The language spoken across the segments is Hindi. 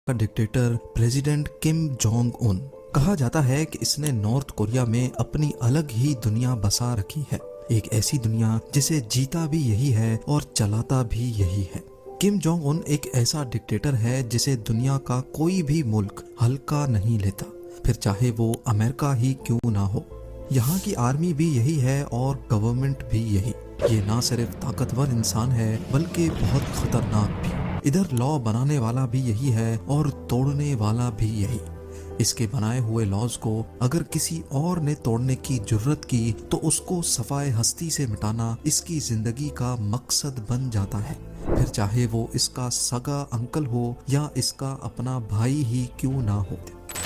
का dictator president Kim Jong Un. कहा जाता है कि इसने नॉर्थ कोरिया में अपनी अलग ही दुनिया बसा रखी है, एक ऐसी दुनिया जिसे जीता भी यही है और चलाता भी यही है। किम जोंग उन एक ऐसा डिक्टेटर है जिसे दुनिया का कोई भी मुल्क हल्का नहीं लेता, फिर चाहे वो अमेरिका ही क्यों ना हो। यहाँ की आर्मी भी यही है और गवर्नमेंट भी यही। ये ना सिर्फ ताकतवर इंसान है बल्कि बहुत खतरनाक भी। इधर लॉ बनाने वाला भी यही है और तोड़ने वाला भी यही। इसके बनाए हुए लॉज को अगर किसी और ने तोड़ने की जुर्रत की तो उसको सफाए हस्ती से मिटाना इसकी जिंदगी का मकसद बन जाता है, फिर चाहे वो इसका सगा अंकल हो या इसका अपना भाई ही क्यों ना हो।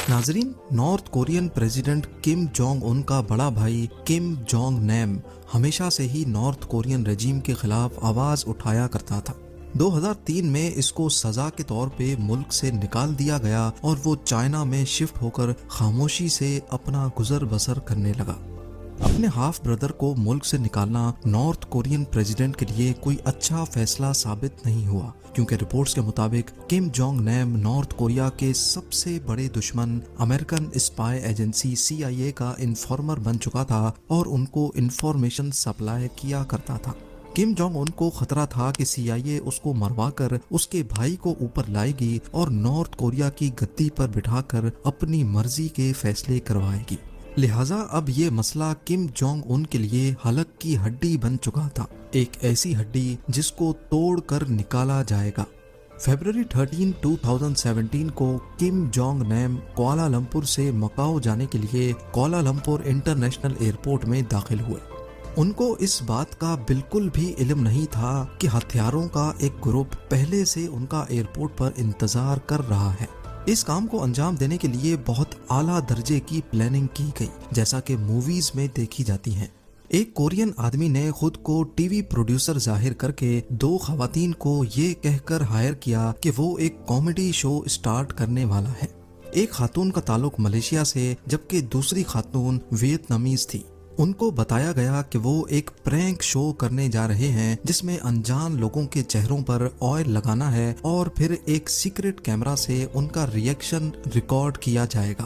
नाजरीन, north Korean president Kim Jong Un का बड़ा भाई किम जोंग नैम हमेशा से ही नॉर्थ कोरियन रेजिम के खिलाफ आवाज उठाया करता था। 2003 में इसको सजा के तौर पे मुल्क से निकाल दिया गया और वो चाइना में शिफ्ट होकर खामोशी से अपना गुजर बसर करने लगा। अपने हाफ ब्रदर को मुल्क से निकालना नॉर्थ कोरियन प्रेसिडेंट के लिए कोई अच्छा फैसला साबित नहीं हुआ, क्योंकि रिपोर्ट्स के मुताबिक Kim Jong Nam North Korea के सबसे बड़े दुश्मन अमेरिकन स्पाई एजेंसी CIA का इन्फॉर्मर बन चुका था और उनको इन्फॉर्मेशन सप्लाई किया करता था। किम जोंग उन को खतरा था कि CIA उसको मरवाकर उसके भाई को ऊपर लाएगी और नॉर्थ कोरिया की गद्दी पर बिठाकर अपनी मर्जी के फैसले करवाएगी। लिहाजा अब ये मसला किम जोंग उन के लिए हलक की हड्डी बन चुका था, एक ऐसी हड्डी जिसको तोड़ कर निकाला जाएगा। फरवरी 13, 2017 को किम जोंग नैम कुआलालंपुर से मकाओ जाने के लिए कुआलालंपुर इंटरनेशनल एयरपोर्ट में दाखिल हुए। उनको इस बात का बिल्कुल भी इल्म नहीं था कि हथियारों का एक ग्रुप पहले से उनका एयरपोर्ट पर इंतजार कर रहा है। इस काम को अंजाम देने के लिए बहुत आला दर्जे की प्लानिंग की गई, जैसा कि मूवीज में देखी जाती है। एक कोरियन आदमी ने खुद को टीवी प्रोड्यूसर जाहिर करके 2 खवातीन को ये कहकर हायर किया कि वो एक कॉमेडी शो स्टार्ट करने वाला है। एक खातून का ताल्लुक मलेशिया से जबकि दूसरी खातून वियतनामीज थी। उनको बताया गया कि वो एक प्रैंक शो करने जा रहे हैं जिसमें अनजान लोगों के चेहरों पर ऑयल लगाना है और फिर एक सीक्रेट कैमरा से उनका रिएक्शन रिकॉर्ड किया जाएगा।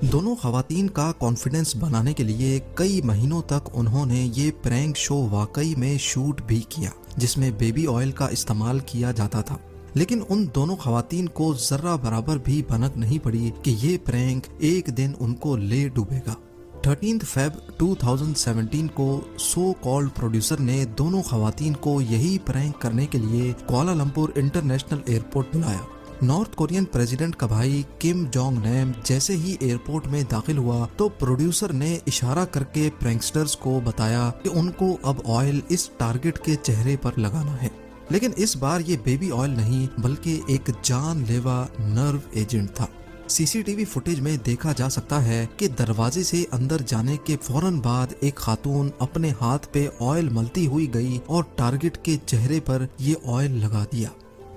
दोनों खवातीन का कॉन्फिडेंस बनाने के लिए कई महीनों तक उन्होंने ये प्रैंक शो वाकई में शूट भी किया, जिसमें बेबी ऑयल का इस्तेमाल किया जाता था। लेकिन उन दोनों खवातीन को जर्रा बराबर भी भनक नहीं पड़ी कि ये प्रैंक एक दिन उनको ले डूबेगा। 13 फरवरी 2017 को सो कॉल्ड प्रोड्यूसर ने दोनों खवातीन को यही प्रैंक करने के लिए कुआलालंपुर इंटरनेशनल एयरपोर्ट बुलाया। नॉर्थ कोरियन प्रेसिडेंट का भाई किम जोंग नैम जैसे ही एयरपोर्ट में दाखिल हुआ तो प्रोड्यूसर ने इशारा करके प्रैंकस्टर्स को बताया कि उनको अब ऑयल इस टारगेट के चेहरे पर लगाना है। लेकिन इस बार ये बेबी ऑयल नहीं बल्कि एक जानलेवा नर्व एजेंट था। CCTV फुटेज में देखा जा सकता है कि दरवाजे से अंदर जाने के फौरन बाद एक खातून अपने हाथ पे ऑयल मलती हुई गई और टारगेट के चेहरे पर ये ऑयल लगा दिया।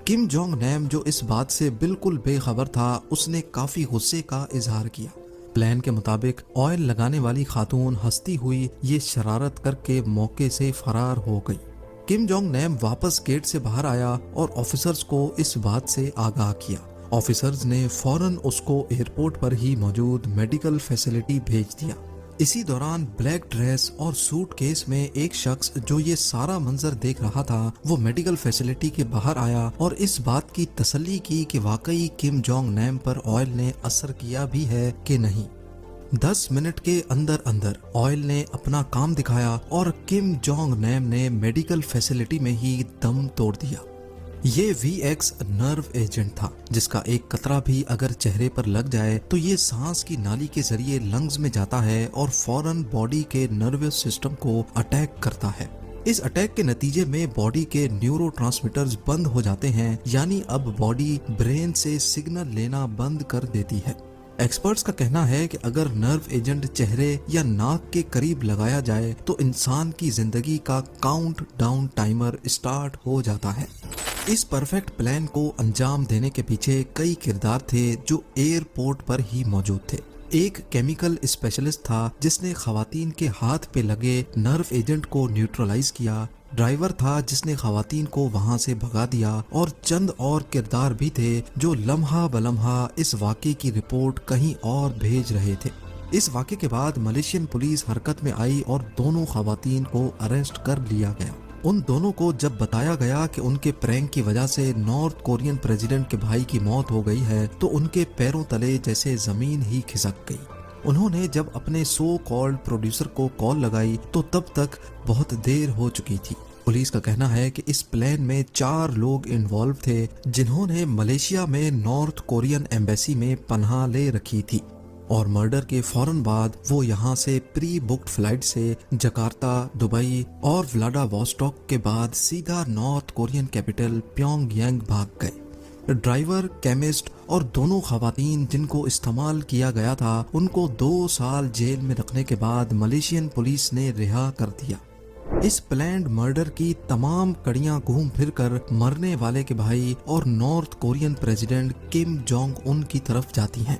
किम जोंग नैम जो इस बात से बिल्कुल बेखबर था, उसने काफी गुस्से का इजहार किया। प्लान के मुताबिक ऑयल लगाने वाली खातून हंसती हुई ये शरारत करके मौके से फरार हो गई। किम जोंग नैम वापस गेट से बाहर आया और ऑफिसर्स को इस बात से आगाह किया। ऑफिसर्स ने फौरन उसको एयरपोर्ट पर ही मौजूद मेडिकल फैसिलिटी भेज दिया। इसी दौरान ब्लैक ड्रेस और सूटकेस में एक शख्स जो ये सारा मंजर देख रहा था वो मेडिकल फैसिलिटी के बाहर आया और इस बात की तसल्ली की कि वाकई किम जोंग नैम पर ऑयल ने असर किया भी है कि नहीं। 10 मिनट के अंदर अंदर ऑयल ने अपना काम दिखाया और किम जोंग नैम ने मेडिकल फैसिलिटी में ही दम तोड़ दिया। ये VX नर्व एजेंट था जिसका एक कतरा भी अगर चेहरे पर लग जाए तो ये सांस की नाली के जरिए लंग्स में जाता है और फौरन बॉडी के नर्वस सिस्टम को अटैक करता है। इस अटैक के नतीजे में बॉडी के न्यूरोट्रांसमीटर्स बंद हो जाते हैं, यानी अब बॉडी ब्रेन से सिग्नल लेना बंद कर देती है। एक्सपर्ट्स का कहना है कि अगर नर्व एजेंट चेहरे या नाक के करीब लगाया जाए तो इंसान की जिंदगी का काउंट डाउन टाइमर स्टार्ट हो जाता है। इस परफेक्ट प्लान को अंजाम देने के पीछे कई किरदार थे जो एयरपोर्ट पर ही मौजूद थे। एक केमिकल स्पेशलिस्ट था जिसने खवातीन के हाथ पे लगे नर्व एजेंट को न्यूट्रलाइज किया। ड्राइवर था जिसने खवातीन को वहां से भगा दिया और चंद और किरदार भी थे जो लम्हा बलम्हा इस वाक़े की रिपोर्ट कहीं और भेज रहे थे। इस वाक़े के बाद मलेशियन पुलिस हरकत में आई और दोनों खवातीन को अरेस्ट कर लिया गया। उन दोनों को जब बताया गया कि उनके प्रैंक की वजह से नॉर्थ कोरियन प्रेसिडेंट के भाई की मौत हो गई है तो उनके पैरों तले जैसे जमीन ही खिसक गई। उन्होंने जब अपने सो कॉल्ड प्रोड्यूसर को कॉल लगाई तो तब तक बहुत देर हो चुकी थी। पुलिस का कहना है कि इस प्लान में 4 लोग इन्वॉल्व थे जिन्होंने मलेशिया में नॉर्थ कोरियन एम्बेसी में पनाह ले रखी थी और मर्डर के फौरन बाद वो यहाँ से प्री बुक्ड फ्लाइट से जकार्ता, दुबई और व्लादिवोस्टॉक के बाद सीधा नॉर्थ कोरियन कैपिटल प्योंगयांग भाग गए। ड्राइवर, केमिस्ट और दोनों खवातीन जिनको इस्तेमाल किया गया था उनको 2 साल जेल में रखने के बाद मलेशियन पुलिस ने रिहा कर दिया। इस प्लान्ड मर्डर की तमाम कड़ियां घूम फिर कर मरने वाले के भाई और north Korean president Kim Jong Un की तरफ जाती हैं।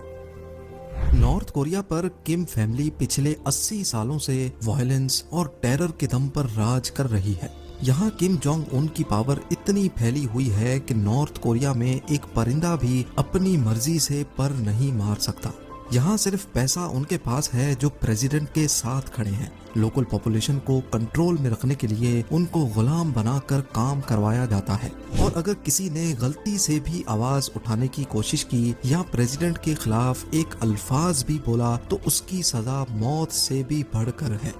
नॉर्थ कोरिया पर किम फैमिली पिछले 80 सालों से वायलेंस और टेरर के दम पर राज कर रही है। यहाँ किम जोंग उन की पावर इतनी फैली हुई है कि नॉर्थ कोरिया में एक परिंदा भी अपनी मर्जी से पर नहीं मार सकता। यहाँ सिर्फ पैसा उनके पास है जो प्रेसिडेंट के साथ खड़े हैं। लोकल पॉपुलेशन को कंट्रोल में रखने के लिए उनको गुलाम बनाकर काम करवाया जाता है और अगर किसी ने गलती से भी आवाज उठाने की कोशिश की या प्रेसिडेंट के खिलाफ एक अल्फाज भी बोला तो उसकी सजा मौत से भी बढ़कर है।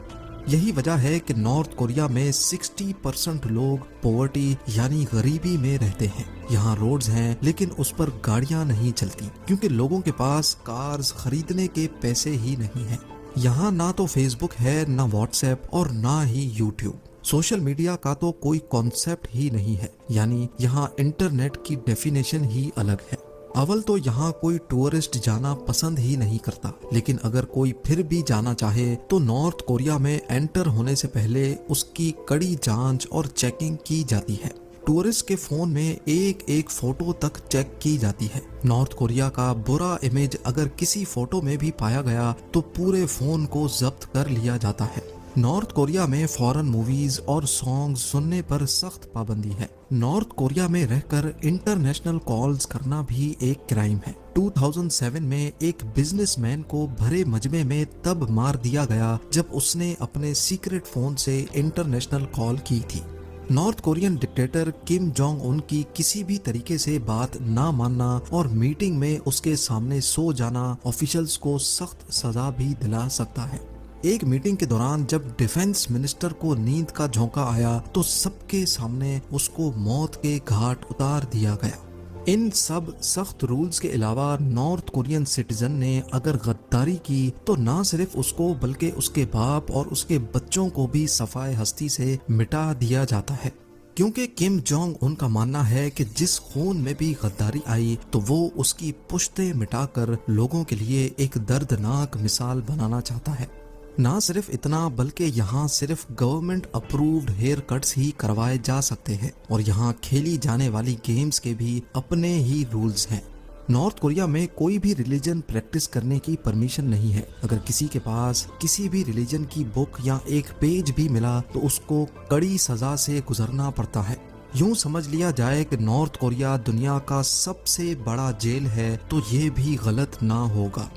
यही वजह है कि नॉर्थ कोरिया में 60% लोग पॉवर्टी यानी गरीबी में रहते हैं। यहाँ रोड्स हैं लेकिन उस पर गाड़ियाँ नहीं चलती क्योंकि लोगों के पास कार्स खरीदने के पैसे ही नहीं हैं। यहाँ ना तो फेसबुक है, ना व्हाट्सएप और ना ही यूट्यूब। सोशल मीडिया का तो कोई कॉन्सेप्ट ही नहीं है, यानी यहाँ इंटरनेट की डेफिनेशन ही अलग है। अव्वल तो यहाँ कोई टूरिस्ट जाना पसंद ही नहीं करता, लेकिन अगर कोई फिर भी जाना चाहे तो नॉर्थ कोरिया में एंटर होने से पहले उसकी कड़ी जांच और चेकिंग की जाती है। टूरिस्ट के फोन में एक एक फोटो तक चेक की जाती है। नॉर्थ कोरिया का बुरा इमेज अगर किसी फोटो में भी पाया गया तो पूरे फोन को जब्त कर लिया जाता है। नॉर्थ कोरिया में फॉरेन मूवीज और सॉन्ग्स सुनने पर सख्त पाबंदी है। नॉर्थ कोरिया में रहकर इंटरनेशनल कॉल्स करना भी एक क्राइम है। 2007 में एक बिजनेसमैन को भरे मजमे में तब मार दिया गया जब उसने अपने सीक्रेट फोन से इंटरनेशनल कॉल की थी। North Korean dictator Kim Jong Un की किसी भी तरीके से बात ना मानना और मीटिंग में उसके सामने सो जाना ऑफिशियल्स को सख्त सजा भी दिला सकता है। एक मीटिंग के दौरान जब डिफेंस मिनिस्टर को नींद का झोंका आया तो सबके सामने उसको मौत के घाट उतार दिया गया। इन सब सख्त रूल्स के अलावा नॉर्थ कोरियन सिटीजन ने अगर गद्दारी की तो ना सिर्फ उसको बल्कि उसके बाप और उसके बच्चों को भी सफाए हस्ती से मिटा दिया जाता है, क्योंकि किम जोंग उनका मानना है कि जिस खून में भी गद्दारी आई तो वो उसकी पुश्ते मिटाकर लोगों के लिए एक दर्दनाक मिसाल बनाना चाहता है। ना सिर्फ इतना बल्कि यहाँ सिर्फ गवर्नमेंट अप्रूव्ड हेयर कट्स ही करवाए जा सकते हैं और यहाँ खेली जाने वाली गेम्स के भी अपने ही रूल्स हैं। नॉर्थ कोरिया में कोई भी रिलीजन प्रैक्टिस करने की परमिशन नहीं है। अगर किसी के पास किसी भी रिलीजन की बुक या एक पेज भी मिला तो उसको कड़ी सजा से गुजरना पड़ता है। यूं समझ लिया जाए कि नॉर्थ कोरिया दुनिया का सबसे बड़ा जेल है तो ये भी गलत ना होगा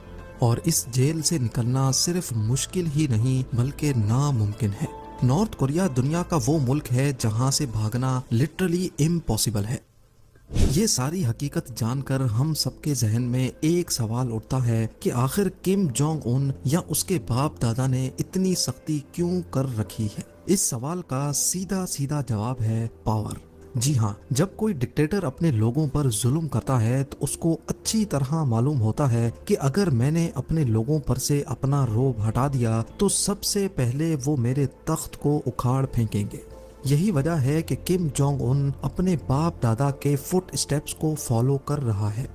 और इस जेल से निकलना सिर्फ मुश्किल ही नहीं बल्कि नामुमकिन है। नॉर्थ कोरिया दुनिया का वो मुल्क है जहां से भागना लिटरली इम्पॉसिबल है। ये सारी हकीकत जानकर हम सबके जहन में एक सवाल उठता है कि आखिर किम जोंग उन या उसके बाप दादा ने इतनी सख्ती क्यों कर रखी है। इस सवाल का सीधा सीधा जवाब है पावर। जी हाँ, जब कोई डिक्टेटर अपने लोगों पर जुल्म करता है तो उसको अच्छी तरह मालूम होता है कि अगर मैंने अपने लोगों पर से अपना रोब हटा दिया तो सबसे पहले वो मेरे तख्त को उखाड़ फेंकेंगे। यही वजह है कि किम जोंग उन अपने बाप दादा के फुट स्टेप्स को फॉलो कर रहा है।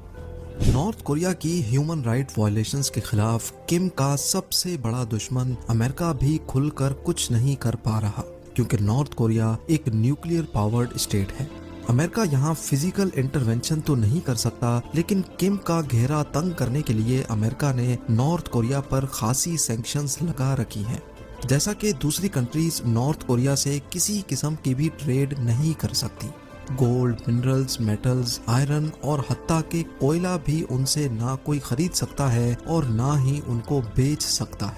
नॉर्थ कोरिया की ह्यूमन राइट वायलेशंस के खिलाफ किम का सबसे बड़ा दुश्मन अमेरिका भी खुलकर कुछ नहीं कर पा रहा, क्योंकि नॉर्थ कोरिया एक न्यूक्लियर पावर्ड स्टेट है। अमेरिका यहाँ फिजिकल इंटरवेंशन तो नहीं कर सकता, लेकिन किम का घेरा तंग करने के लिए अमेरिका ने नॉर्थ कोरिया पर खासी सैंक्शंस लगा रखी हैं। जैसा कि दूसरी कंट्रीज नॉर्थ कोरिया से किसी किस्म की भी ट्रेड नहीं कर सकती। गोल्ड, मिनरल्स, मेटल्स, आयरन और हत्ता के कोयला भी उनसे ना कोई खरीद सकता है और ना ही उनको बेच सकता है।